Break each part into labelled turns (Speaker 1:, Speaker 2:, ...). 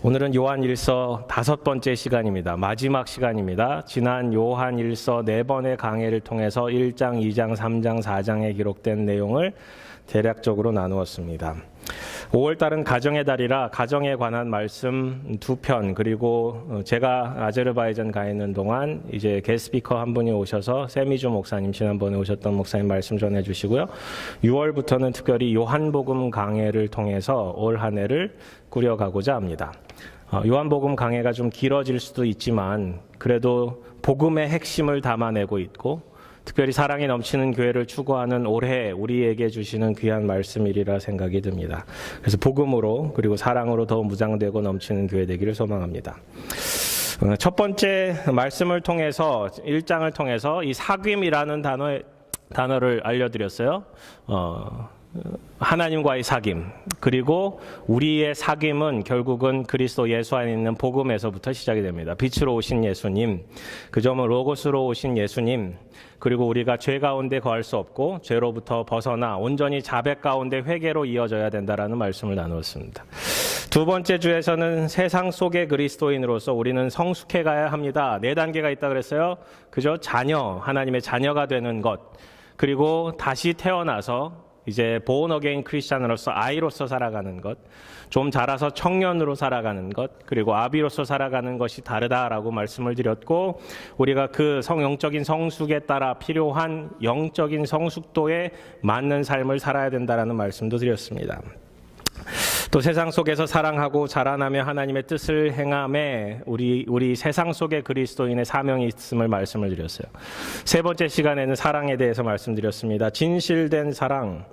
Speaker 1: 오늘은 요한일서 5번째 시간입니다. 마지막 시간입니다. 지난 요한일서 4번의 강해를 통해서 1장, 2장, 3장, 4장에 기록된 내용을 대략적으로 나누었습니다. 5월달은 가정의 달이라 가정에 관한 말씀 2편, 그리고 제가 아제르바이잔 가 있는 동안 이제 게스트스피커 한 분이 오셔서 세미주 목사님, 지난번에 오셨던 목사님 말씀 전해주시고요. 6월부터는 특별히 요한복음 강해를 통해서 올 한 해를 꾸려가고자 합니다. 요한복음 강해가 좀 길어질 수도 있지만 그래도 복음의 핵심을 담아내고 있고 특별히 사랑이 넘치는 교회를 추구하는 올해 우리에게 주시는 귀한 말씀이리라 생각이 듭니다. 그래서 복음으로 그리고 사랑으로 더 무장되고 넘치는 교회 되기를 소망합니다. 첫 번째 말씀을 통해서 1장을 통해서 이 사귐이라는 단어를 알려드렸어요. 하나님과의 사귐, 그리고 우리의 사귐은 결국은 그리스도 예수 안에 있는 복음에서부터 시작이 됩니다. 빛으로 오신 예수님, 그 점은 로고스로 오신 예수님, 그리고 우리가 죄 가운데 거할 수 없고 죄로부터 벗어나 온전히 자백 가운데 회개로 이어져야 된다라는 말씀을 나누었습니다. 두 번째 주에서는 세상 속의 그리스도인으로서 우리는 성숙해 가야 합니다. 4단계가 있다 그랬어요. 그죠? 자녀, 하나님의 자녀가 되는 것, 그리고 다시 태어나서 이제 born again 크리스찬으로서 아이로서 살아가는 것, 좀 자라서 청년으로 살아가는 것, 그리고 아비로서 살아가는 것이 다르다라고 말씀을 드렸고, 우리가 그 영적인 성숙에 따라 필요한 영적인 성숙도에 맞는 삶을 살아야 된다라는 말씀도 드렸습니다. 또 세상 속에서 사랑하고 자라나며 하나님의 뜻을 행함에 우리 세상 속의 그리스도인의 사명이 있음을 말씀을 드렸어요. 세 번째 시간에는 사랑에 대해서 말씀드렸습니다. 진실된 사랑,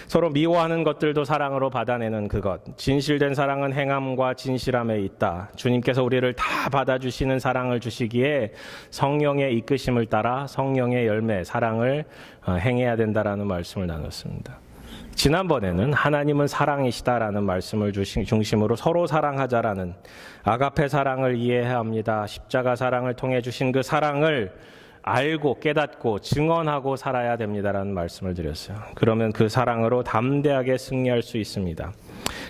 Speaker 1: 서로 미워하는 것들도 사랑으로 받아내는 그것. 진실된 사랑은 행함과 진실함에 있다. 주님께서 우리를 다 받아주시는 사랑을 주시기에 성령의 이끄심을 따라 성령의 열매, 사랑을 행해야 된다라는 말씀을 나눴습니다. 지난번에는 하나님은 사랑이시다라는 말씀을 중심으로 서로 사랑하자라는 아가페 사랑을 이해해야 합니다. 십자가 사랑을 통해 주신 그 사랑을 알고 깨닫고 증언하고 살아야 됩니다라는 말씀을 드렸어요. 그러면 그 사랑으로 담대하게 승리할 수 있습니다.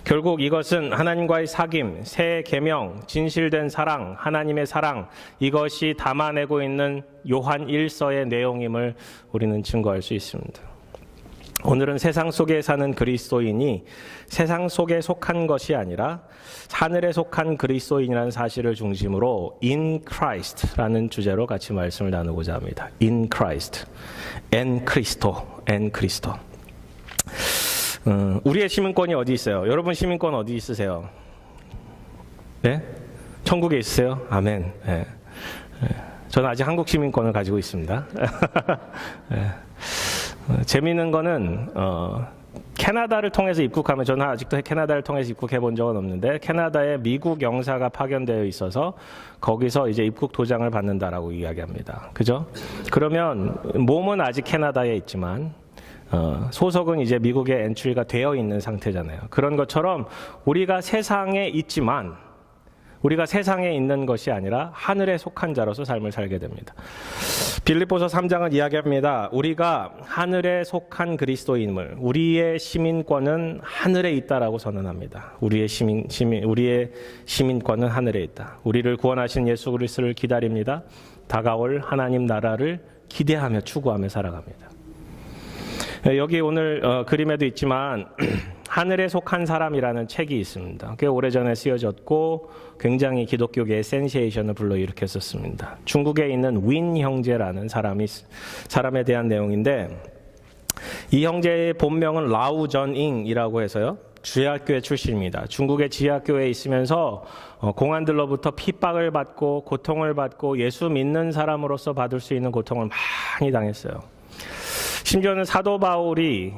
Speaker 1: 결국 이것은 하나님과의 사귐, 새 계명, 진실된 사랑, 하나님의 사랑, 이것이 담아내고 있는 요한 1서의 내용임을 우리는 증거할 수 있습니다. 오늘은 세상 속에 사는 그리스도인이 세상 속에 속한 것이 아니라 하늘에 속한 그리스도인이라는 사실을 중심으로 In Christ라는 주제로 같이 말씀을 나누고자 합니다. In Christ, En Cristo, En Cristo. 우리의 시민권이 어디 있어요? 여러분 시민권 어디 있으세요? 네? 천국에 있으세요? 아멘. 네. 저는 아직 한국 시민권을 가지고 있습니다. 네. 재미있는 거는 캐나다를 통해서 입국하면, 저는 아직도 캐나다를 통해서 입국해 본 적은 없는데 캐나다에 미국 영사가 파견되어 있어서 거기서 이제 입국 도장을 받는다라고 이야기합니다. 그죠? 그러면 몸은 아직 캐나다에 있지만 소속은 이제 미국에 엔트리가 되어 있는 상태잖아요. 그런 것처럼 우리가 세상에 있지만 우리가 세상에 있는 것이 아니라 하늘에 속한 자로서 삶을 살게 됩니다. 빌립보서 3장은 이야기합니다. 우리가 하늘에 속한 그리스도인을, 우리의 시민권은 하늘에 있다라고 선언합니다. 우리의 시민권은 하늘에 있다. 우리를 구원하신 예수 그리스도를 기다립니다. 다가올 하나님 나라를 기대하며 추구하며 살아갑니다. 여기 오늘 그림에도 있지만 하늘에 속한 사람이라는 책이 있습니다. 꽤 오래전에 쓰여졌고 굉장히 기독교계의 센세이션을 불러일으켰었습니다. 중국에 있는 윈 형제라는 사람에 대한 내용인데, 이 형제의 본명은 라우 전잉이라고 해서요, 주야교회 출신입니다. 중국의 지하교회에 있으면서 공안들로부터 핍박을 받고 고통을 받고 예수 믿는 사람으로서 받을 수 있는 고통을 많이 당했어요. 심지어는 사도 바울이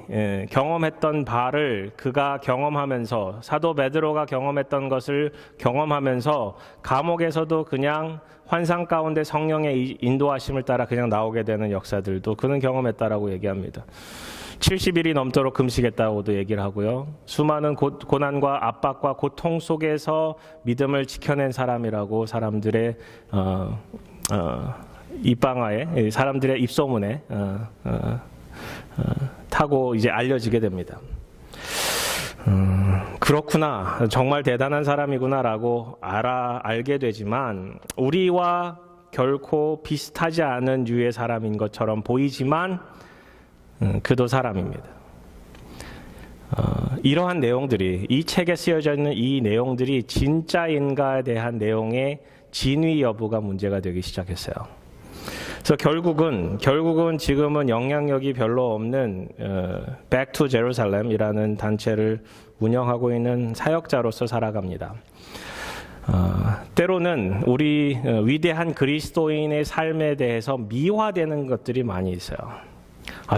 Speaker 1: 경험했던 바를 그가 경험하면서, 사도 베드로가 경험했던 것을 경험하면서 감옥에서도 그냥 환상 가운데 성령의 인도하심을 따라 그냥 나오게 되는 역사들도 그는 경험했다라고 얘기합니다. 70일이 넘도록 금식했다고도 얘기를 하고요. 수많은 고난과 압박과 고통 속에서 믿음을 지켜낸 사람이라고 사람들의 입방아에, 사람들의 입소문에 타고 이제 알려지게 됩니다. 그렇구나, 정말 대단한 사람이구나라고 알게 되지만 우리와 결코 비슷하지 않은 류의 사람인 것처럼 보이지만 그도 사람입니다. 이러한 내용들이, 이 책에 쓰여져 있는 이 내용들이 진짜인가에 대한 내용의 진위 여부가 문제가 되기 시작했어요. 그래서 결국은 지금은 영향력이 별로 없는 Back to Jerusalem이라는 단체를 운영하고 있는 사역자로서 살아갑니다. 때로는 우리 위대한 그리스도인의 삶에 대해서 미화되는 것들이 많이 있어요.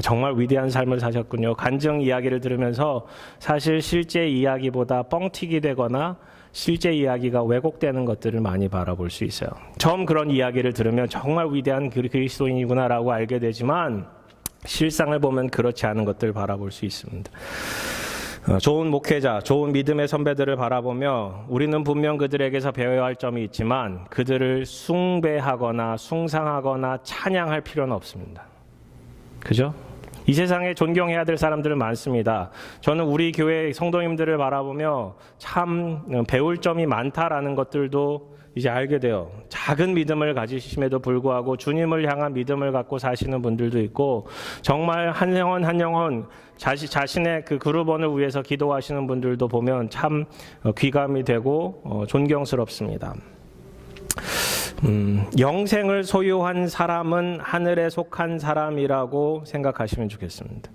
Speaker 1: 정말 위대한 삶을 사셨군요. 간증 이야기를 들으면서 사실 실제 이야기보다 뻥튀기 되거나 실제 이야기가 왜곡되는 것들을 많이 바라볼 수 있어요. 처음 그런 이야기를 들으면 정말 위대한 그리스도인이구나라고 알게 되지만 실상을 보면 그렇지 않은 것들을 바라볼 수 있습니다. 좋은 목회자, 좋은 믿음의 선배들을 바라보며 우리는 분명 그들에게서 배워야 할 점이 있지만 그들을 숭배하거나 숭상하거나 찬양할 필요는 없습니다. 그죠? 이 세상에 존경해야 될 사람들은 많습니다. 저는 우리 교회 성도님들을 바라보며 참 배울 점이 많다라는 것들도 이제 알게 돼요. 작은 믿음을 가지심에도 불구하고 주님을 향한 믿음을 갖고 사시는 분들도 있고 정말 한 영혼 한 영혼 자신의 그 그룹원을 위해서 기도하시는 분들도 보면 참 귀감이 되고 존경스럽습니다. 영생을 소유한 사람은 하늘에 속한 사람이라고 생각하시면 좋겠습니다.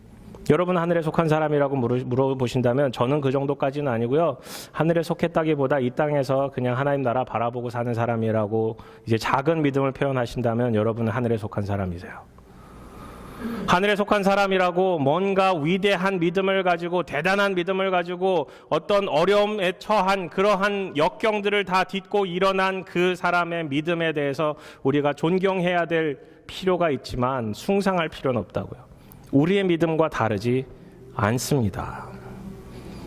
Speaker 1: 여러분 하늘에 속한 사람이라고 물어보신다면 저는 그 정도까지는 아니고요. 하늘에 속했다기보다 이 땅에서 그냥 하나님 나라 바라보고 사는 사람이라고 이제 작은 믿음을 표현하신다면 여러분은 하늘에 속한 사람이세요. 하늘에 속한 사람이라고 뭔가 위대한 믿음을 가지고 대단한 믿음을 가지고 어떤 어려움에 처한 그러한 역경들을 다 딛고 일어난 그 사람의 믿음에 대해서 우리가 존경해야 될 필요가 있지만 숭상할 필요는 없다고요. 우리의 믿음과 다르지 않습니다.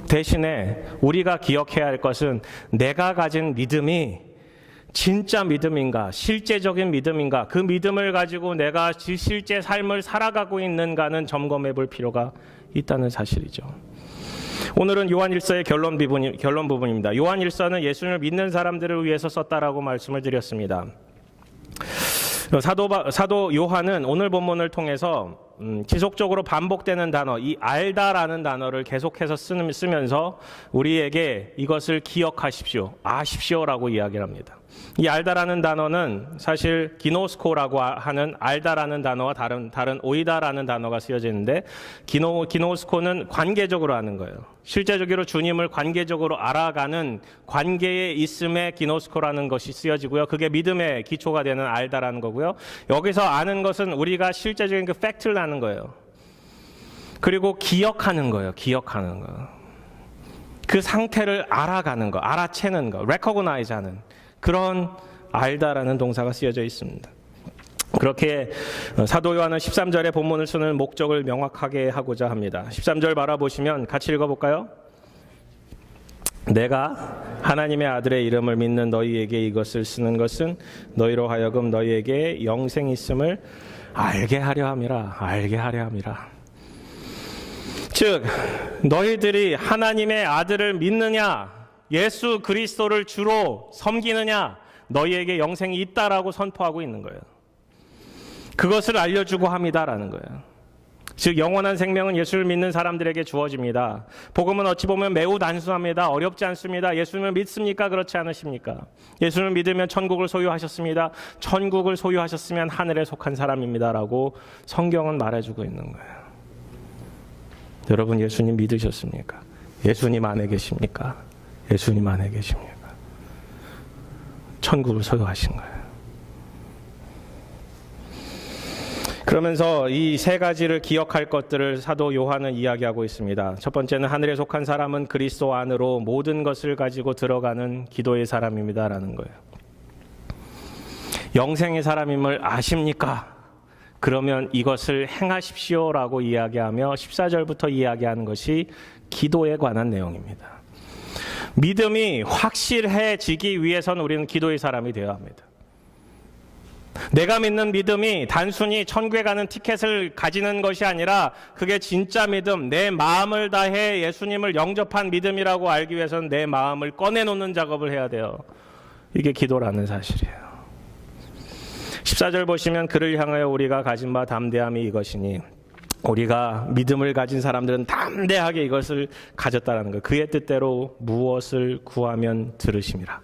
Speaker 1: 대신에 우리가 기억해야 할 것은 내가 가진 믿음이 진짜 믿음인가, 실제적인 믿음인가, 그 믿음을 가지고 내가 실제 삶을 살아가고 있는가는 점검해 볼 필요가 있다는 사실이죠. 오늘은 요한일서의 결론 부분입니다. 요한일서는 예수님을 믿는 사람들을 위해서 썼다라고 말씀을 드렸습니다. 사도 요한은 오늘 본문을 통해서 지속적으로 반복되는 단어, 이 알다라는 단어를 계속해서 쓰면서 우리에게 이것을 기억하십시오, 아십시오라고 이야기를 합니다. 이 알다라는 단어는 사실 기노스코라고 하는 알다라는 단어와 다른 오이다라는 단어가 쓰여져 있는데 기노스코는 관계적으로 하는 거예요. 실제적으로 주님을 관계적으로 알아가는 관계에 있음에 기노스코라는 것이 쓰여지고요. 그게 믿음의 기초가 되는 알다라는 거고요. 여기서 아는 것은 우리가 실제적인 그 팩트를 아는 거예요. 그리고 기억하는 거예요. 기억하는 거. 그 상태를 알아가는 거, 알아채는 거, recognize 하는 그런 알다라는 동사가 쓰여져 있습니다. 그렇게 사도 요한은 13절에 본문을 쓰는 목적을 명확하게 하고자 합니다. 13절 바라보시면 같이 읽어볼까요? 내가 하나님의 아들의 이름을 믿는 너희에게 이것을 쓰는 것은 너희로 하여금 너희에게 영생이 있음을 알게 하려 함이라. 알게 하려 함이라. 즉 너희들이 하나님의 아들을 믿느냐, 예수 그리스도를 주로 섬기느냐, 너희에게 영생이 있다라고 선포하고 있는 거예요. 그것을 알려주고 합니다라는 거예요. 즉 영원한 생명은 예수를 믿는 사람들에게 주어집니다. 복음은 어찌 보면 매우 단순합니다. 어렵지 않습니다. 예수님을 믿습니까? 그렇지 않으십니까? 예수를 믿으면 천국을 소유하셨습니다. 천국을 소유하셨으면 하늘에 속한 사람입니다라고 성경은 말해주고 있는 거예요. 여러분 예수님 믿으셨습니까? 예수님 안에 계십니까? 예수님 안에 계십니까? 천국을 소유하신 거예요. 그러면서 이 세 가지를 기억할 것들을 사도 요한은 이야기하고 있습니다. 첫 번째는 하늘에 속한 사람은 그리스도 안으로 모든 것을 가지고 들어가는 기도의 사람입니다라는 거예요. 영생의 사람임을 아십니까? 그러면 이것을 행하십시오라고 이야기하며 14절부터 이야기하는 것이 기도에 관한 내용입니다. 믿음이 확실해지기 위해서는 우리는 기도의 사람이 되어야 합니다. 내가 믿는 믿음이 단순히 천국에 가는 티켓을 가지는 것이 아니라 그게 진짜 믿음, 내 마음을 다해 예수님을 영접한 믿음이라고 알기 위해서는 내 마음을 꺼내놓는 작업을 해야 돼요. 이게 기도라는 사실이에요. 14절 보시면 그를 향하여 우리가 가진 바 담대함이 이것이니, 우리가 믿음을 가진 사람들은 담대하게 이것을 가졌다라는 거예요. 그의 뜻대로 무엇을 구하면 들으심이라.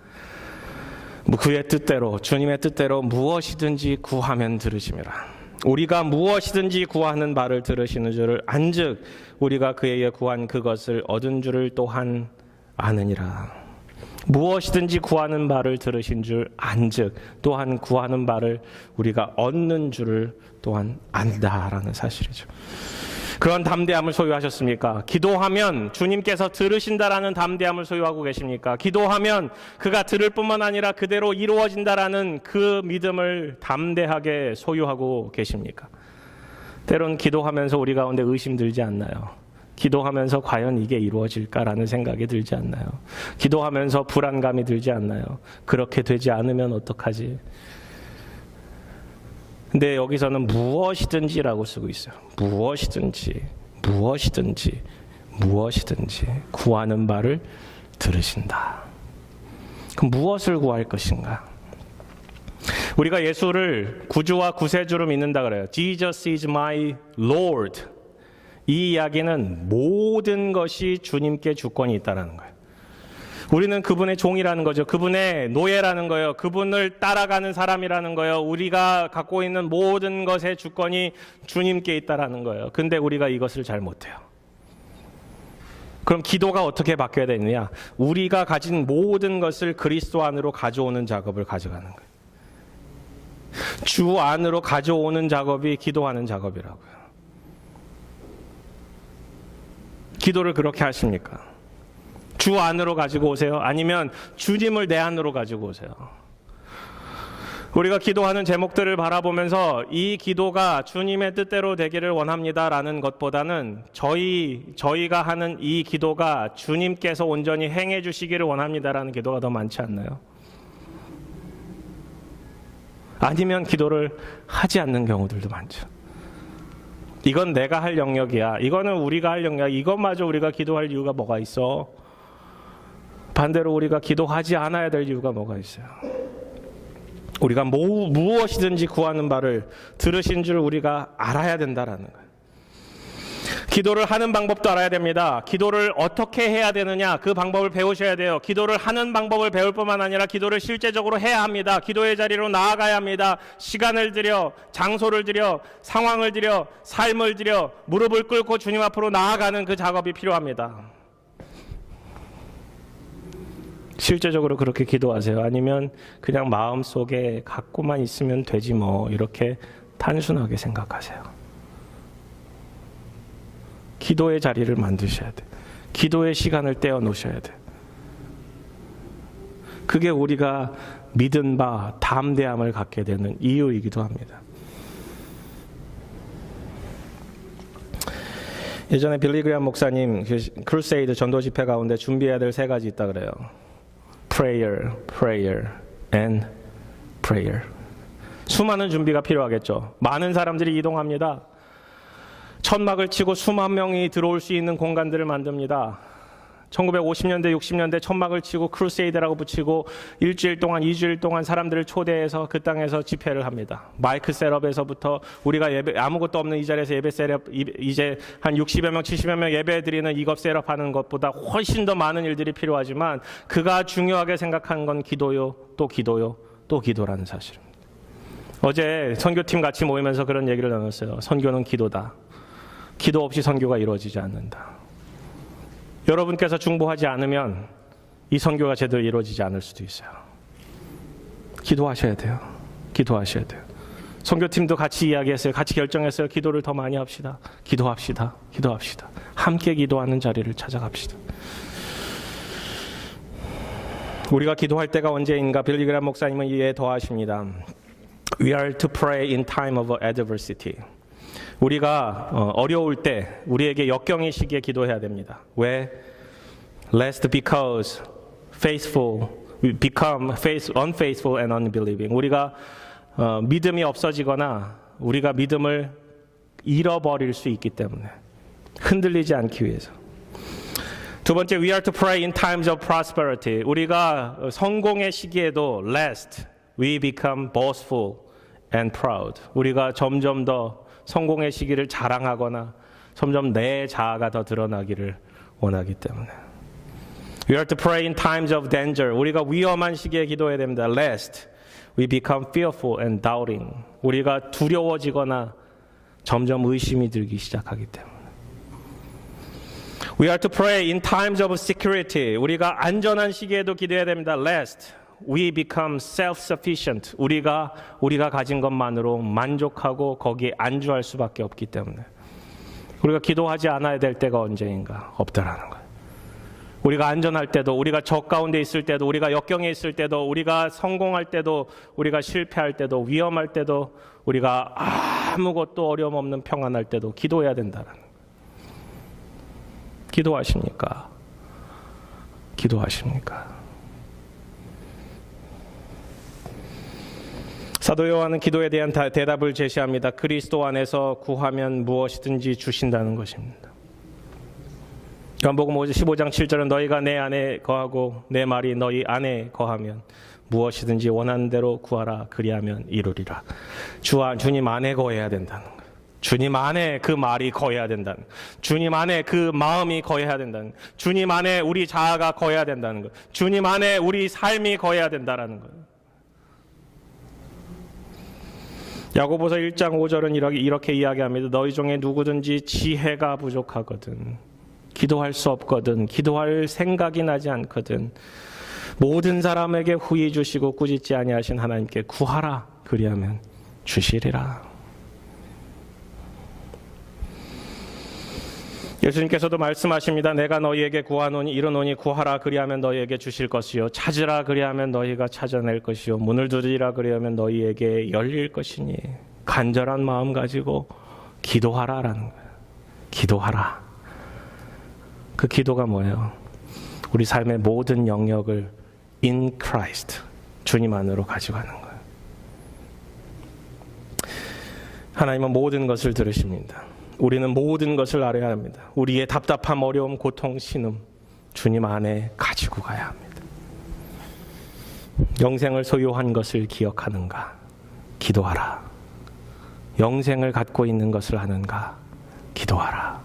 Speaker 1: 그의 뜻대로, 주님의 뜻대로 무엇이든지 구하면 들으심이라. 우리가 무엇이든지 구하는 바를 들으시는 줄을 안즉 우리가 그에게 구한 그것을 얻은 줄을 또한 아느니라. 무엇이든지 구하는 바를 들으신 줄 안즉 또한 구하는 바를 우리가 얻는 줄을 또한 안다라는 사실이죠. 그런 담대함을 소유하셨습니까? 기도하면 주님께서 들으신다라는 담대함을 소유하고 계십니까? 기도하면 그가 들을 뿐만 아니라 그대로 이루어진다라는 그 믿음을 담대하게 소유하고 계십니까? 때론 기도하면서 우리 가운데 의심 들지 않나요? 기도하면서 과연 이게 이루어질까라는 생각이 들지 않나요? 기도하면서 불안감이 들지 않나요? 그렇게 되지 않으면 어떡하지? 근데 여기서는 무엇이든지라고 쓰고 있어요. 무엇이든지 구하는 바를 들으신다. 그럼 무엇을 구할 것인가? 우리가 예수를 구주와 구세주로 믿는다 그래요. Jesus is my Lord. 이 이야기는 모든 것이 주님께 주권이 있다는 거예요. 우리는 그분의 종이라는 거죠. 그분의 노예라는 거예요. 그분을 따라가는 사람이라는 거예요. 우리가 갖고 있는 모든 것의 주권이 주님께 있다는 거예요. 근데 우리가 이것을 잘 못해요. 그럼 기도가 어떻게 바뀌어야 되느냐? 우리가 가진 모든 것을 그리스도 안으로 가져오는 작업을 가져가는 거예요. 주 안으로 가져오는 작업이 기도하는 작업이라고요. 기도를 그렇게 하십니까? 주 안으로 가지고 오세요? 아니면 주님을 내 안으로 가지고 오세요? 우리가 기도하는 제목들을 바라보면서 이 기도가 주님의 뜻대로 되기를 원합니다라는 것보다는 저희가 하는 이 기도가 주님께서 온전히 행해 주시기를 원합니다라는 기도가 더 많지 않나요? 아니면 기도를 하지 않는 경우들도 많죠. 이건 내가 할 영역이야. 이거는 우리가 할 영역이야. 이것마저 우리가 기도할 이유가 뭐가 있어? 반대로 우리가 기도하지 않아야 될 이유가 뭐가 있어요? 우리가 무엇이든지 구하는 바를 들으신 줄 우리가 알아야 된다라는 거예요. 기도를 하는 방법도 알아야 됩니다. 기도를 어떻게 해야 되느냐, 그 방법을 배우셔야 돼요. 기도를 하는 방법을 배울 뿐만 아니라 기도를 실제적으로 해야 합니다. 기도의 자리로 나아가야 합니다. 시간을 들여, 장소를 들여, 상황을 들여, 삶을 들여, 무릎을 꿇고 주님 앞으로 나아가는 그 작업이 필요합니다. 실제적으로 그렇게 기도하세요? 아니면 그냥 마음속에 갖고만 있으면 되지 뭐, 이렇게 단순하게 생각하세요? 기도의 자리를 만드셔야 돼. 기도의 시간을 떼어 놓으셔야 돼. 그게 우리가 믿은 바 담대함을 갖게 되는 이유이기도 합니다. 예전에 빌리 그레이엄 목사님 크루세이드 전도 집회 가운데 준비해야 될 3가지 있다 그래요. Prayer, prayer, and prayer. 수많은 준비가 필요하겠죠. 많은 사람들이 이동합니다. 천막을 치고 수만 명이 들어올 수 있는 공간들을 만듭니다. 1950년대, 60년대 천막을 치고 크루세이드라고 붙이고 일주일 동안, 2주일 동안 사람들을 초대해서 그 땅에서 집회를 합니다. 마이크 셋업에서부터 우리가 예배, 아무것도 없는 이 자리에서 예배 셋업, 이제 한 60여 명, 70여 명 예배 드리는 이것 셋업하는 것보다 훨씬 더 많은 일들이 필요하지만 그가 중요하게 생각한 건 기도요, 또 기도요, 또 기도라는 사실입니다. 어제 선교팀 같이 모이면서 그런 얘기를 나눴어요. 선교는 기도다. 기도 없이 선교가 이루어지지 않는다. 여러분께서 중보하지 않으면 이 선교가 제대로 이루어지지 않을 수도 있어요. 기도하셔야 돼요. 기도하셔야 돼요. 선교팀도 같이 이야기했어요. 같이 결정했어요. 기도를 더 많이 합시다. 기도합시다. 기도합시다. 함께 기도하는 자리를 찾아갑시다. 우리가 기도할 때가 언제인가? 빌리 그레이엄 목사님은 이에 더하십니다. We are to pray in time of adversity. 우리가 어려울 때 우리에게 역경의 시기에 기도해야 됩니다. 왜? Lest because faithful we become unfaithful and unbelieving. 우리가 믿음이 없어지거나 우리가 믿음을 잃어버릴 수 있기 때문에 흔들리지 않기 위해서. 두 번째, we are to pray in times of prosperity. 우리가 성공의 시기에도 lest we become boastful and proud. 우리가 점점 더 성공의 시기를 자랑하거나 점점 내 자아가 더 드러나기를 원하기 때문에. We are to pray in times of danger. 우리가 위험한 시기에 기도해야 됩니다. Lest we become fearful and doubting. 우리가 두려워지거나 점점 의심이 들기 시작하기 때문에. We are to pray in times of security. 우리가 안전한 시기에도 기도해야 됩니다. Lest we become self-sufficient. 우리가 가진 것만으로 만족하고 거기에 안주할 수밖에 없기 때문에. 우리가 기도하지 않아야 될 때가 언제인가? 없다라는 거예요. 우리가 안전할 때도, 우리가 적 가운데 있을 때도, 우리가 역경에 있을 때도, 우리가 성공할 때도, 우리가 실패할 때도, 위험할 때도, 우리가 아무것도 어려움 없는 평안할 때도 기도해야 된다는 거예요. 기도하십니까? 기도하십니까? 사도 요한은 기도에 대한 대답을 제시합니다. 그리스도 안에서 구하면 무엇이든지 주신다는 것입니다. 요한복음 15장 7절은 너희가 내 안에 거하고 내 말이 너희 안에 거하면 무엇이든지 원하는 대로 구하라 그리하면 이루리라. 주님 안에 거해야 된다는 거예요. 주님 안에 그 말이 거해야 된다는 거예요. 주님 안에 그 마음이 거해야 된다는 거예요. 주님 안에 우리 자아가 거해야 된다는 거예요. 주님 안에 우리 삶이 거해야 된다는 거예요. 야고보서 1장 5절은 이렇게 이야기합니다. 너희 중에 누구든지 지혜가 부족하거든, 기도할 수 없거든, 기도할 생각이 나지 않거든, 모든 사람에게 후히 주시고 꾸짖지 아니하신 하나님께 구하라 그리하면 주시리라. 예수님께서도 말씀하십니다. 내가 너희에게 구하노니 이르노니 구하라 그리하면 너희에게 주실 것이요 찾으라 그리하면 너희가 찾아낼 것이요 문을 두드리라 그리하면 너희에게 열릴 것이니 간절한 마음 가지고 기도하라라는 거예요. 기도하라. 그 기도가 뭐예요? 우리 삶의 모든 영역을 in Christ, 주님 안으로 가져가는 거예요. 하나님은 모든 것을 들으십니다. 우리는 모든 것을 알아야 합니다. 우리의 답답함, 어려움, 고통, 신음 주님 안에 가지고 가야 합니다. 영생을 소유한 것을 기억하는가? 기도하라. 영생을 갖고 있는 것을 아는가? 기도하라.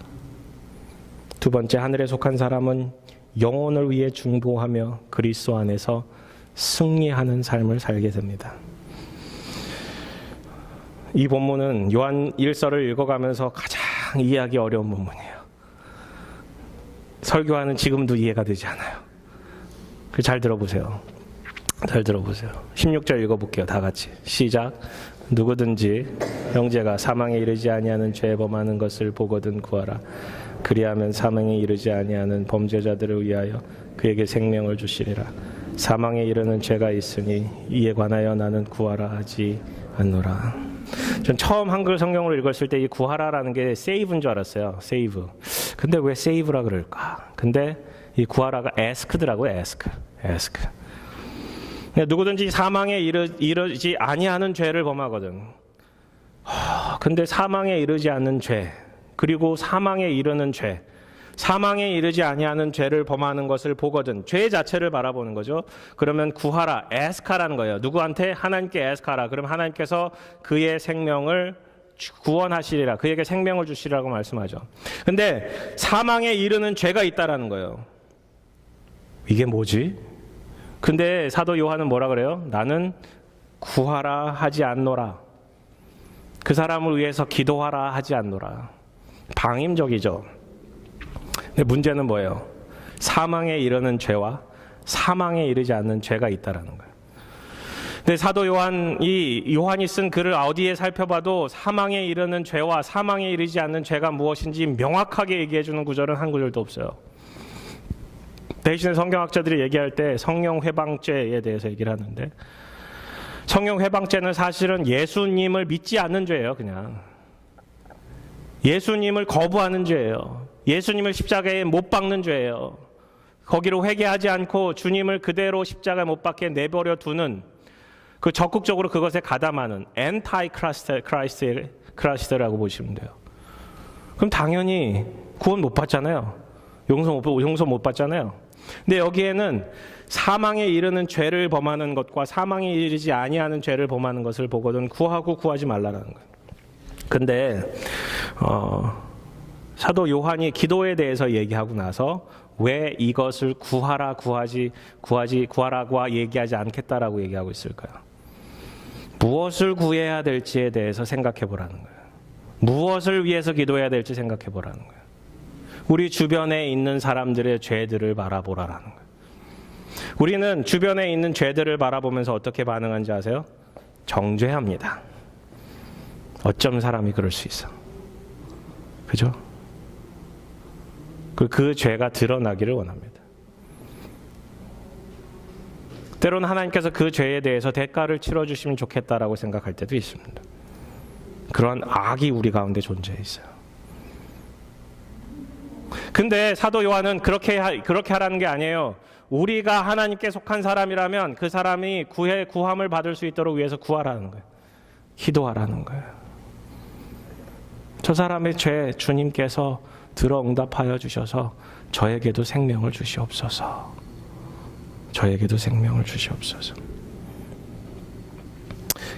Speaker 1: 두 번째, 하늘에 속한 사람은 영혼을 위해 중보하며 그리스도 안에서 승리하는 삶을 살게 됩니다. 이 본문은 요한 1서를 읽어가면서 가장 이해하기 어려운 본문이에요. 설교하는 지금도 이해가 되지 않아요. 잘 들어보세요. 잘 들어보세요. 16절 읽어볼게요. 다 같이 시작. 누구든지 형제가 사망에 이르지 아니하는 죄 범하는 것을 보거든 구하라. 그리하면 사망에 이르지 아니하는 범죄자들을 위하여 그에게 생명을 주시리라. 사망에 이르는 죄가 있으니 이에 관하여 나는 구하라 하지 않노라. 전 처음 한글 성경으로 읽었을 때 이 구하라라는 게 세이브인 줄 알았어요. 세이브. 근데 왜 세이브라 그럴까? 근데 이 구하라가 ask더라고요. ask. 누구든지 사망에 이르지 아니하는 죄를 범하거든. 근데 사망에 이르지 않는 죄, 그리고 사망에 이르는 죄, 사망에 이르지 아니하는 죄를 범하는 것을 보거든. 죄 자체를 바라보는 거죠. 그러면 구하라, 에스카라는 거예요. 누구한테? 하나님께 에스카라. 그럼 하나님께서 그의 생명을 구원하시리라. 그에게 생명을 주시리라고 말씀하죠. 근데 사망에 이르는 죄가 있다라는 거예요. 이게 뭐지? 근데 사도 요한은 뭐라 그래요? 나는 구하라 하지 않노라. 그 사람을 위해서 기도하라 하지 않노라. 방임적이죠. 근데 문제는 뭐예요? 사망에 이르는 죄와 사망에 이르지 않는 죄가 있다라는 거예요. 근데 사도 요한이 쓴 글을 어디에 살펴봐도 사망에 이르는 죄와 사망에 이르지 않는 죄가 무엇인지 명확하게 얘기해 주는 구절은 한 구절도 없어요. 대신에 성경학자들이 얘기할 때 성령 회방죄에 대해서 얘기를 하는데, 성령 회방죄는 사실은 예수님을 믿지 않는 죄예요. 그냥 예수님을 거부하는 죄예요. 예수님을 십자가에 못 박는 죄예요. 거기로 회개하지 않고 주님을 그대로 십자가에 못 박게 내버려 두는 그 적극적으로 그것에 가담하는 엔타이 크라이스트라고 보시면 돼요. 그럼 당연히 구원 못 받잖아요. 용서 못 받잖아요. 근데 여기에는 사망에 이르는 죄를 범하는 것과 사망에 이르지 아니하는 죄를 범하는 것을 보거든 구하고 구하지 말라라는 거예요. 근데 사도 요한이 기도에 대해서 얘기하고 나서 왜 이것을 구하라고 얘기하지 않겠다라고 얘기하고 있을까요? 무엇을 구해야 될지에 대해서 생각해 보라는 거예요. 무엇을 위해서 기도해야 될지 생각해 보라는 거예요. 우리 주변에 있는 사람들의 죄들을 바라보라라는 거예요. 우리는 주변에 있는 죄들을 바라보면서 어떻게 반응하는지 아세요? 정죄합니다. 어쩜 사람이 그럴 수 있어. 그죠? 그 죄가 드러나기를 원합니다. 때로는 하나님께서 그 죄에 대해서 대가를 치러주시면 좋겠다라고 생각할 때도 있습니다. 그런 악이 우리 가운데 존재해 있어요. 근데 사도 요한은 그렇게 하라는 게 아니에요. 우리가 하나님께 속한 사람이라면 그 사람이 구함을 받을 수 있도록 위해서 구하라는 거예요. 기도하라는 거예요. 저 사람의 죄 주님께서 들어 응답하여 주셔서 저에게도 생명을 주시옵소서. 저에게도 생명을 주시옵소서.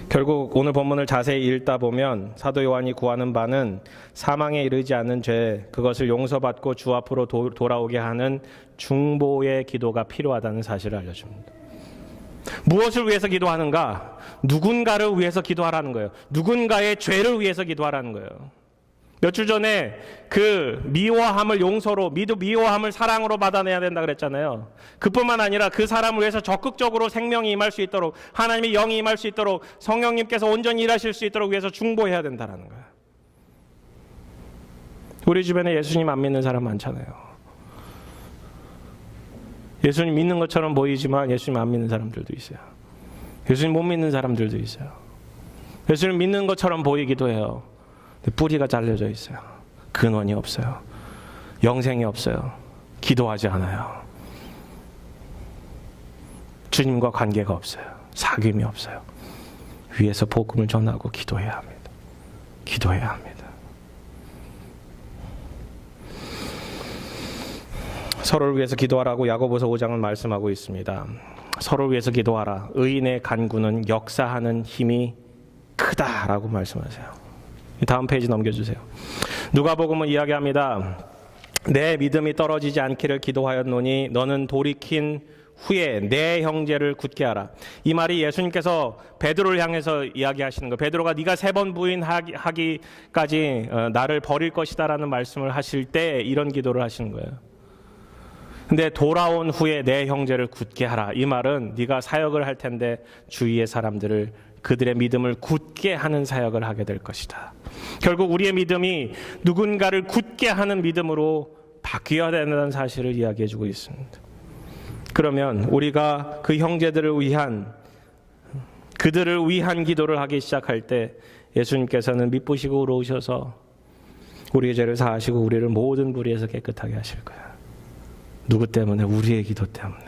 Speaker 1: 결국 오늘 본문을 자세히 읽다 보면 사도 요한이 구하는 바는 사망에 이르지 않는 죄, 그것을 용서받고 주 앞으로 돌아오게 하는 중보의 기도가 필요하다는 사실을 알려줍니다. 무엇을 위해서 기도하는가? 누군가를 위해서 기도하라는 거예요. 누군가의 죄를 위해서 기도하라는 거예요. 몇 주 전에 그 미워함을 용서로, 미워함을 사랑으로 받아내야 된다 그랬잖아요. 그뿐만 아니라 그 사람을 위해서 적극적으로 생명이 임할 수 있도록, 하나님의 영이 임할 수 있도록, 성령님께서 온전히 일하실 수 있도록 위해서 중보해야 된다는 거예요. 우리 주변에 예수님 안 믿는 사람 많잖아요. 예수님 믿는 것처럼 보이지만 예수님 안 믿는 사람들도 있어요. 예수님 못 믿는 사람들도 있어요. 예수님 믿는 것처럼 보이기도 해요. 뿌리가 잘려져 있어요. 근원이 없어요. 영생이 없어요. 기도하지 않아요. 주님과 관계가 없어요. 사귐이 없어요. 위에서 복음을 전하고 기도해야 합니다. 기도해야 합니다. 서로를 위해서 기도하라고 야고보서 5장은 말씀하고 있습니다. 서로를 위해서 기도하라. 의인의 간구는 역사하는 힘이 크다라고 말씀하세요. 다음 페이지 넘겨주세요. 누가복음은 이야기합니다. 내 믿음이 떨어지지 않기를 기도하였노니 너는 돌이킨 후에 내 형제를 굳게 하라. 이 말이 예수님께서 베드로를 향해서 이야기하시는 거예요. 베드로가 네가 3번 부인하기까지 나를 버릴 것이다라는 말씀을 하실 때 이런 기도를 하시는 거예요. 근데 돌아온 후에 내 형제를 굳게 하라. 이 말은 네가 사역을 할 텐데 주위의 사람들을, 그들의 믿음을 굳게 하는 사역을 하게 될 것이다. 결국 우리의 믿음이 누군가를 굳게 하는 믿음으로 바뀌어야 된다는 사실을 이야기해주고 있습니다. 그러면 우리가 그 형제들을 위한, 그들을 위한 기도를 하기 시작할 때 예수님께서는 미쁘시고 의로우셔서 우리의 죄를 사하시고 우리를 모든 불의에서 깨끗하게 하실 거야. 누구 때문에? 우리의 기도 때문에.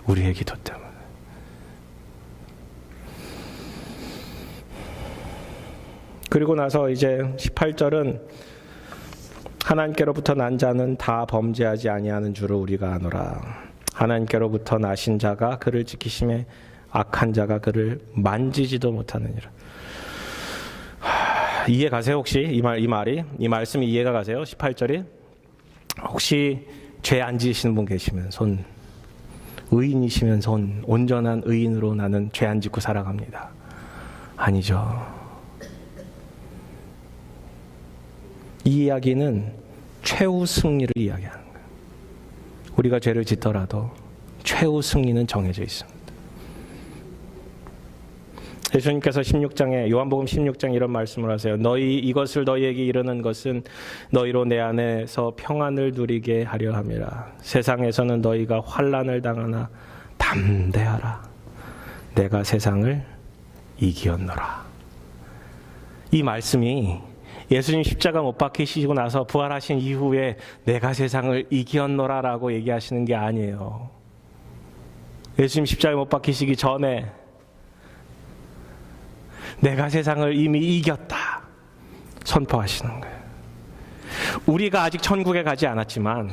Speaker 1: 우리의 기도 때문에. 그리고 나서 이제 18절은 하나님께로부터 난 자는 다 범죄하지 아니하는 줄을 우리가 아노라. 하나님께로부터 나신 자가 그를 지키심에 악한 자가 그를 만지지도 못하느니라. 이해 가세요? 혹시 이 말씀이 이해가 가세요? 18절이 혹시 죄 안 지으시는 분 계시면 손, 의인이시면 손, 온전한 의인으로 나는 죄 안 짓고 살아갑니다. 아니죠. 이 이야기는 최후 승리를 이야기하는 거예요. 우리가 죄를 짓더라도 최후 승리는 정해져 있습니다. 예수님께서 16장에, 요한복음 16장 이런 말씀을 하세요. 이것을 너희에게 이르는 것은 너희로 내 안에서 평안을 누리게 하려 함이라. 세상에서는 너희가 환난을 당하나 담대하라. 내가 세상을 이기었노라. 이 말씀이 예수님 십자가 못 박히시고 나서 부활하신 이후에 내가 세상을 이기었노라라고 얘기하시는 게 아니에요. 예수님 십자가 못 박히시기 전에 내가 세상을 이미 이겼다 선포하시는 거예요. 우리가 아직 천국에 가지 않았지만,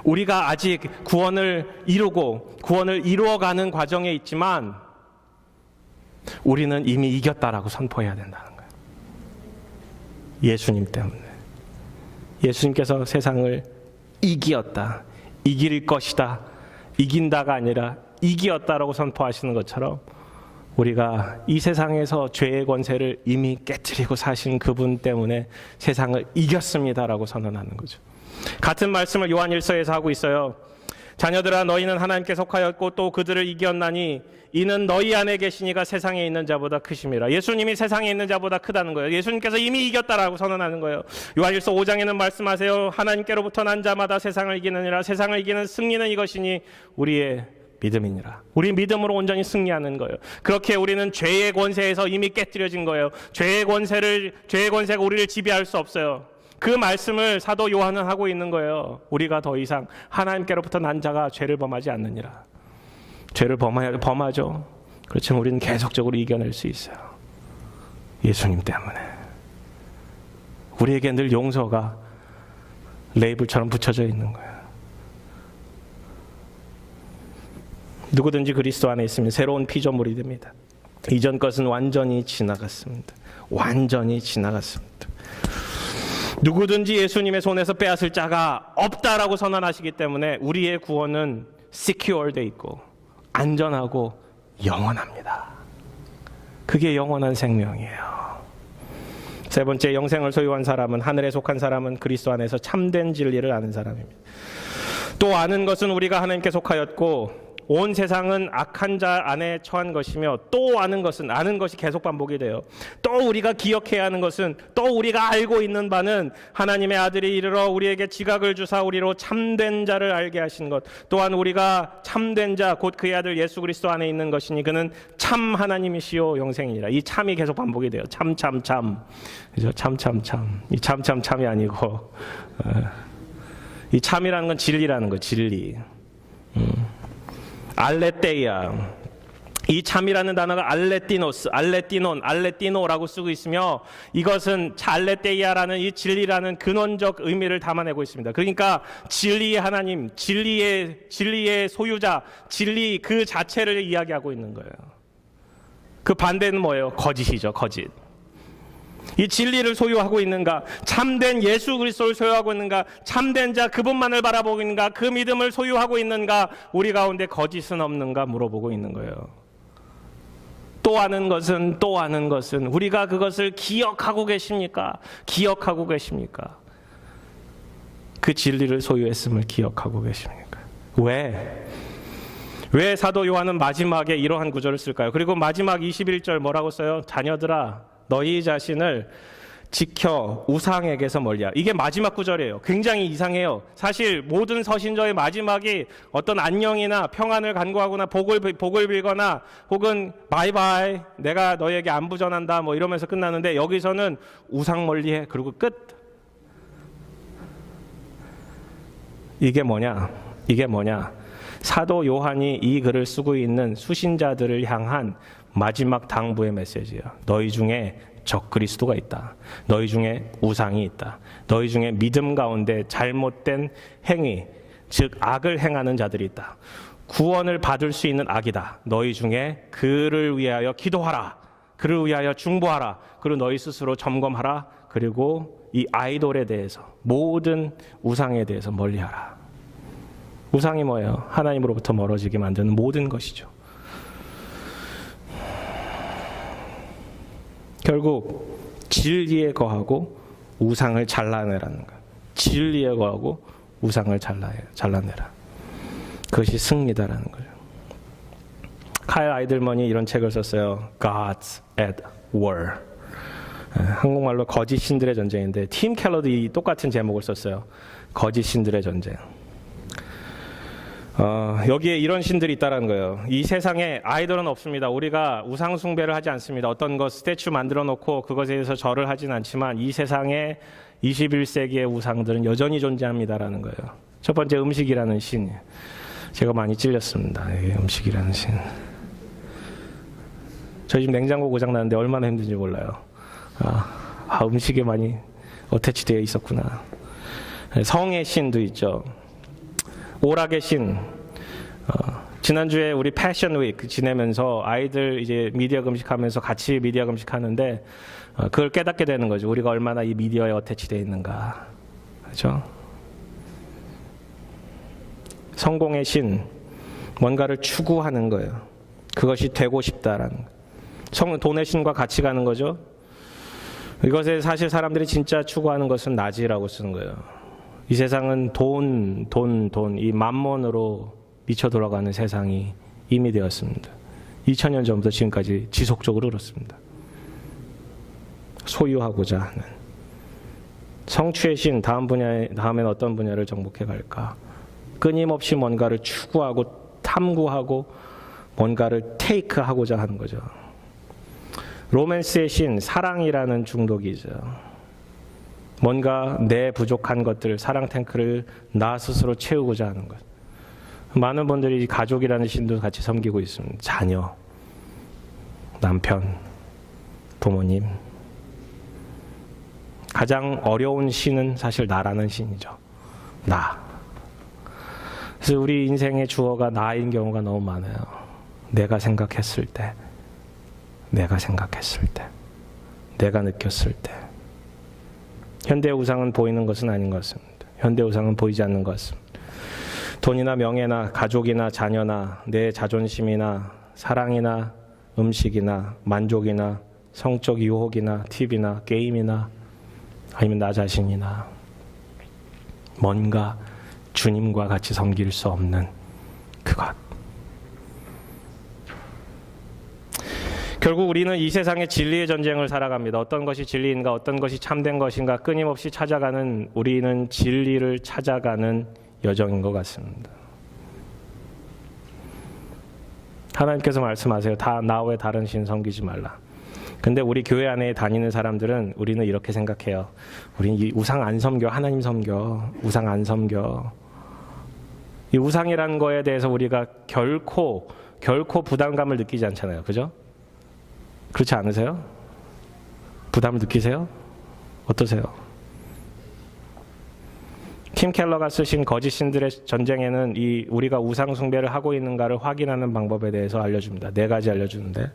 Speaker 1: 우리가 아직 구원을 이루고 구원을 이루어가는 과정에 있지만, 우리는 이미 이겼다라고 선포해야 된다는 거예요. 예수님 때문에. 예수님께서 세상을 이기었다, 이길 것이다, 이긴다가 아니라 이기었다라고 선포하시는 것처럼, 우리가 이 세상에서 죄의 권세를 이미 깨뜨리고 사신 그분 때문에 세상을 이겼습니다라고 선언하는 거죠. 같은 말씀을 요한일서에서 하고 있어요. 자녀들아, 너희는 하나님께 속하였고 또 그들을 이겼나니 이는 너희 안에 계신 이가 세상에 있는 자보다 크심이라. 예수님이 세상에 있는 자보다 크다는 거예요. 예수님께서 이미 이겼다라고 선언하는 거예요. 요한일서 5장에는 말씀하세요. 하나님께로부터 난 자마다 세상을 이기느니라. 세상을 이기는 승리는 이것이니 우리의 믿음이니라. 우리 믿음으로 온전히 승리하는 거예요. 그렇게 우리는 죄의 권세에서 이미 깨뜨려진 거예요. 죄의 권세가 우리를 지배할 수 없어요. 그 말씀을 사도 요한은 하고 있는 거예요. 우리가 더 이상 하나님께로부터 난 자가 죄를 범하지 않느니라. 죄를 범하죠. 그렇지만 우리는 계속적으로 이겨낼 수 있어요. 예수님 때문에. 우리에게 늘 용서가 레이블처럼 붙여져 있는 거예요. 누구든지 그리스도 안에 있으면 새로운 피조물이 됩니다. 이전 것은 완전히 지나갔습니다. 완전히 지나갔습니다. 누구든지 예수님의 손에서 빼앗을 자가 없다라고 선언하시기 때문에 우리의 구원은 secure되어 있고 안전하고 영원합니다. 그게 영원한 생명이에요. 세 번째, 영생을 소유한 사람은, 하늘에 속한 사람은 그리스도 안에서 참된 진리를 아는 사람입니다. 또 아는 것은 우리가 하나님께 속하였고 온 세상은 악한 자 안에 처한 것이며, 또 아는 것이 계속 반복이 돼요. 또 우리가 기억해야 하는 것은, 또 우리가 알고 있는 바는 하나님의 아들이 이르러 우리에게 지각을 주사 우리로 참된 자를 알게 하신 것, 또한 우리가 참된 자 곧 그의 아들 예수 그리스도 안에 있는 것이니 그는 참 하나님이시요 영생이니라. 이 참이 계속 반복이 돼요. 참. 그죠? 참. 이 참이 아니고 이 참이라는 건 진리라는 거, 진리. 알레테이아. 이 참이라는 단어가 알레티노라고 쓰고 있으며, 이것은 알레테이아라는 이 진리라는 근원적 의미를 담아내고 있습니다. 그러니까 진리의 하나님, 진리의 소유자, 진리 그 자체를 이야기하고 있는 거예요. 그 반대는 뭐예요? 거짓이죠, 거짓. 이 진리를 소유하고 있는가? 참된 예수 그리스도를 소유하고 있는가? 참된 자 그분만을 바라보고 있는가? 그 믿음을 소유하고 있는가? 우리 가운데 거짓은 없는가 물어보고 있는 거예요. 또 아는 것은 우리가 그것을 기억하고 계십니까? 기억하고 계십니까? 그 진리를 소유했음을 기억하고 계십니까? 왜 사도 요한은 마지막에 이러한 구절을 쓸까요? 그리고 마지막 21절 뭐라고 써요? 자녀들아, 너희 자신을 지켜 우상에게서 멀리하라. 이게 마지막 구절이에요. 굉장히 이상해요. 사실 모든 서신서의 마지막이 어떤 안녕이나 평안을 간구하거나 복을 빌거나 혹은 바이바이 내가 너희에게 안부 전한다 뭐 이러면서 끝나는데, 여기서는 우상 멀리해 그리고 끝. 이게 뭐냐? 사도 요한이 이 글을 쓰고 있는 수신자들을 향한 마지막 당부의 메시지예요. 너희 중에 적그리스도가 있다. 너희 중에 우상이 있다. 너희 중에 믿음 가운데 잘못된 행위, 즉 악을 행하는 자들이 있다. 구원을 받을 수 있는 악이다. 너희 중에 그를 위하여 기도하라. 그를 위하여 중보하라. 그리고 너희 스스로 점검하라. 그리고 이 아이돌에 대해서, 모든 우상에 대해서 멀리하라. 우상이 뭐예요? 하나님으로부터 멀어지게 만드는 모든 것이죠. 결국 진리에 거하고 우상을 잘라내라는 거예요. 진리에 거하고 우상을 잘라내라. 그것이 승리다라는 거죠. 카일 아이들먼이 이런 책을 썼어요. Gods at War. 한국말로 거짓 신들의 전쟁인데, 팀 켈러도 이 똑같은 제목을 썼어요. 거짓 신들의 전쟁. 여기에 이런 신들이 있다는 거예요. 이 세상에 아이돌은 없습니다. 우리가 우상 숭배를 하지 않습니다. 어떤 것 스태츄 만들어 놓고 그것에 대해서 절을 하진 않지만, 이 세상에 21세기의 우상들은 여전히 존재합니다라는 거예요. 첫 번째, 음식이라는 신. 제가 많이 찔렸습니다. 이게 음식이라는 신. 저희 집 냉장고 고장 나는데 얼마나 힘든지 몰라요. 음식에 많이 어태치되어 있었구나. 성의 신도 있죠. 오락의 신. 지난주에 우리 패션 위크 지내면서 아이들 이제 미디어 금식하면서 같이 미디어 금식하는데 그걸 깨닫게 되는 거죠. 우리가 얼마나 이 미디어에 어태치되어 있는가. 그렇죠? 성공의 신. 뭔가를 추구하는 거예요. 그것이 되고 싶다라는 거예요. 돈의 신과 같이 가는 거죠. 이것에 사실 사람들이 진짜 추구하는 것은 나지라고 쓰는 거예요. 이 세상은 돈, 이 만몬으로 미쳐 돌아가는 세상이 이미 되었습니다. 2000년 전부터 지금까지 지속적으로 그렇습니다. 소유하고자 하는. 성취의 신, 다음엔 어떤 분야를 정복해 갈까? 끊임없이 뭔가를 추구하고 탐구하고 뭔가를 테이크하고자 하는 거죠. 로맨스의 신, 사랑이라는 중독이죠. 뭔가 내 부족한 것들, 사랑 탱크를 나 스스로 채우고자 하는 것. 많은 분들이 가족이라는 신도 같이 섬기고 있습니다. 자녀, 남편, 부모님. 가장 어려운 신은 사실 나라는 신이죠. 나. 그래서 우리 인생의 주어가 나인 경우가 너무 많아요. 내가 생각했을 때, 내가 느꼈을 때. 현대 우상은 보이는 것은 아닌 것 같습니다. 현대 우상은 보이지 않는 것 같습니다. 돈이나 명예나 가족이나 자녀나 내 자존심이나 사랑이나 음식이나 만족이나 성적 유혹이나 TV나 게임이나 아니면 나 자신이나 뭔가 주님과 같이 섬길 수 없는 그것. 결국 우리는 이 세상의 진리의 전쟁을 살아갑니다. 어떤 것이 진리인가, 어떤 것이 참된 것인가 끊임없이 찾아가는, 우리는 진리를 찾아가는 여정인 것 같습니다. 하나님께서 말씀하세요. 나 외 다른 신 섬기지 말라. 근데 우리 교회 안에 다니는 사람들은 우리는 이렇게 생각해요. 우리는 이 우상 안 섬겨, 하나님 섬겨. 우상 안 섬겨. 이 우상이라는 거에 대해서 우리가 결코 부담감을 느끼지 않잖아요. 그죠? 그렇지 않으세요? 부담을 느끼세요? 어떠세요? 팀 켈러가 쓰신 거짓 신들의 전쟁에는 우리가 우상 숭배를 하고 있는가를 확인하는 방법에 대해서 알려줍니다. 4가지 알려주는데,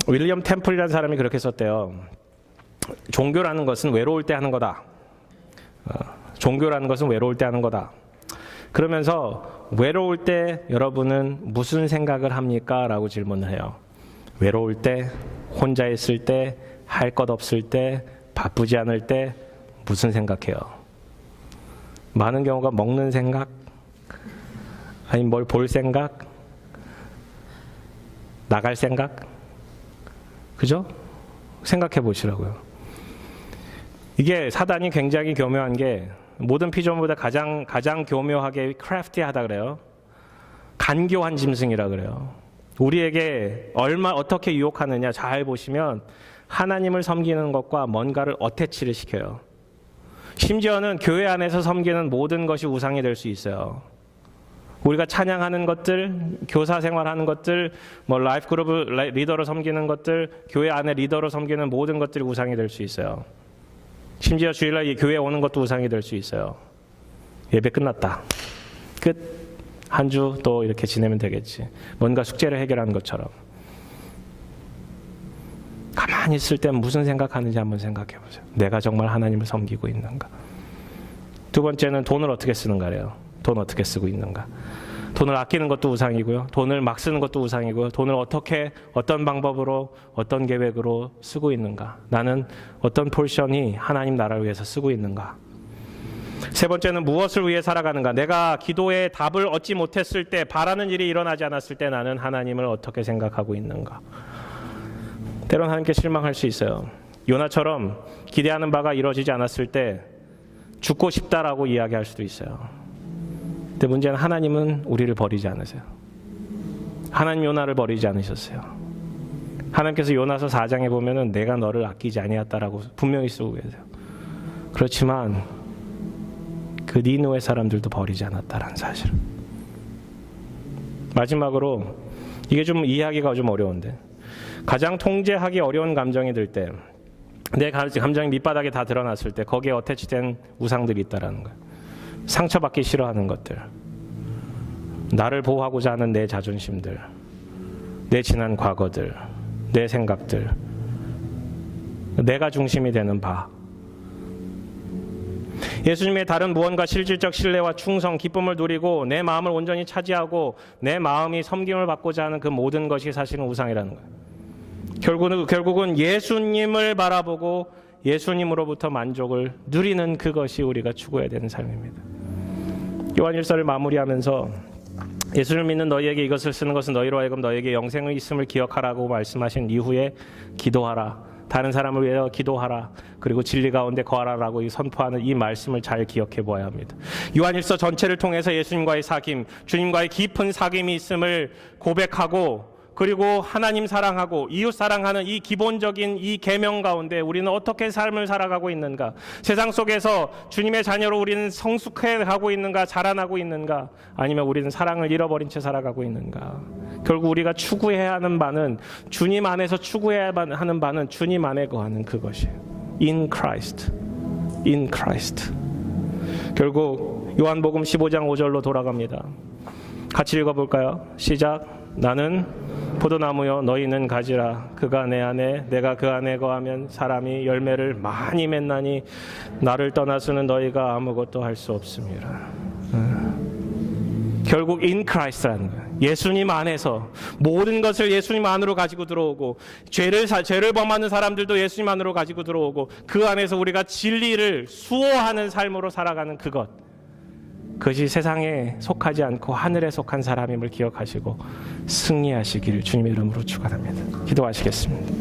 Speaker 1: 윌리엄 템플이라는 사람이 그렇게 썼대요. 종교라는 것은 외로울 때 하는 거다. 종교라는 것은 외로울 때 하는 거다. 그러면서 외로울 때 여러분은 무슨 생각을 합니까? 라고 질문을 해요. 외로울 때, 혼자 있을 때, 할 것 없을 때, 바쁘지 않을 때 무슨 생각해요? 많은 경우가 먹는 생각, 아니면 뭘 볼 생각, 나갈 생각, 그죠? 생각해 보시라고요. 이게 사단이 굉장히 교묘한 게 모든 피조물보다 가장 교묘하게 크래프티하다 그래요. 간교한 짐승이라 그래요. 우리에게 어떻게 유혹하느냐 잘 보시면 하나님을 섬기는 것과 뭔가를 어태치를 시켜요. 심지어는 교회 안에서 섬기는 모든 것이 우상이 될 수 있어요. 우리가 찬양하는 것들, 교사 생활하는 것들, 라이프 그룹 리더로 섬기는 것들, 교회 안에 리더로 섬기는 모든 것들이 우상이 될 수 있어요. 심지어 주일날 이 교회에 오는 것도 우상이 될 수 있어요. 예배 끝났다. 끝. 한 주 또 이렇게 지내면 되겠지. 뭔가 숙제를 해결하는 것처럼. 가만히 있을 때 무슨 생각하는지 한번 생각해 보세요. 내가 정말 하나님을 섬기고 있는가. 2번째는 돈을 어떻게 쓰는가래요. 돈 어떻게 쓰고 있는가. 돈을 아끼는 것도 우상이고요. 돈을 막 쓰는 것도 우상이고요. 돈을 어떤 방법으로, 어떤 계획으로 쓰고 있는가. 나는 어떤 포션이 하나님 나라를 위해서 쓰고 있는가. 3번째는 무엇을 위해 살아가는가. 내가 기도에 답을 얻지 못했을 때, 바라는 일이 일어나지 않았을 때 나는 하나님을 어떻게 생각하고 있는가. 때론 하나님께 실망할 수 있어요. 요나처럼 기대하는 바가 이루어지지 않았을 때 죽고 싶다라고 이야기할 수도 있어요. 근데 문제는 하나님은 우리를 버리지 않으세요. 하나님 요나를 버리지 않으셨어요. 하나님께서 요나서 4장에 보면은 내가 너를 아끼지 아니하다라고 분명히 쓰고 계세요. 그렇지만 그 니느웨 사람들도 버리지 않았다라는 사실. 마지막으로 이게 좀 이해하기가 좀 어려운데, 가장 통제하기 어려운 감정이 들 때, 내 감정이 밑바닥에 다 드러났을 때 거기에 어태치된 우상들이 있다라는 거예요. 상처받기 싫어하는 것들, 나를 보호하고자 하는 내 자존심들, 내 지난 과거들, 내 생각들, 내가 중심이 되는 바. 예수님의 다른 무언가 실질적 신뢰와 충성, 기쁨을 누리고 내 마음을 온전히 차지하고 내 마음이 섬김을 받고자 하는 그 모든 것이 사실은 우상이라는 거예요. 결국은 예수님을 바라보고 예수님으로부터 만족을 누리는 그것이 우리가 추구해야 되는 삶입니다. 요한 1서를 마무리하면서 예수를 믿는 너희에게 이것을 쓰는 것은 너희로 하여금 너희에게 영생의 있음을 기억하라고 말씀하신 이후에 기도하라, 다른 사람을 위하여 기도하라, 그리고 진리 가운데 거하라라고 선포하는 이 말씀을 잘 기억해 보아야 합니다. 요한일서 전체를 통해서 예수님과의 사귐, 주님과의 깊은 사귐이 있음을 고백하고, 그리고 하나님 사랑하고 이웃 사랑하는 이 기본적인 이 계명 가운데 우리는 어떻게 삶을 살아가고 있는가, 세상 속에서 주님의 자녀로 우리는 성숙해가고 있는가, 자라나고 있는가, 아니면 우리는 사랑을 잃어버린 채 살아가고 있는가. 결국 우리가 추구해야 하는 바는, 주님 안에서 추구해야 하는 바는 주님 안에 거하는 그것이에요. In Christ, in Christ. 결국 요한복음 15장 5절로 돌아갑니다. 같이 읽어볼까요? 시작. 나는 포도나무여 너희는 가지라. 그가 내 안에 내가 그 안에 거하면 사람이 열매를 많이 맺나니 나를 떠나서는 너희가 아무것도 할 수 없습니다. 결국 in Christ라는 거예요. 예수님 안에서 모든 것을 예수님 안으로 가지고 들어오고, 죄를 범하는 사람들도 예수님 안으로 가지고 들어오고, 그 안에서 우리가 진리를 수호하는 삶으로 살아가는 그것이 세상에 속하지 않고 하늘에 속한 사람임을 기억하시고 승리하시기를 주님의 이름으로 축원합니다. 기도하시겠습니다.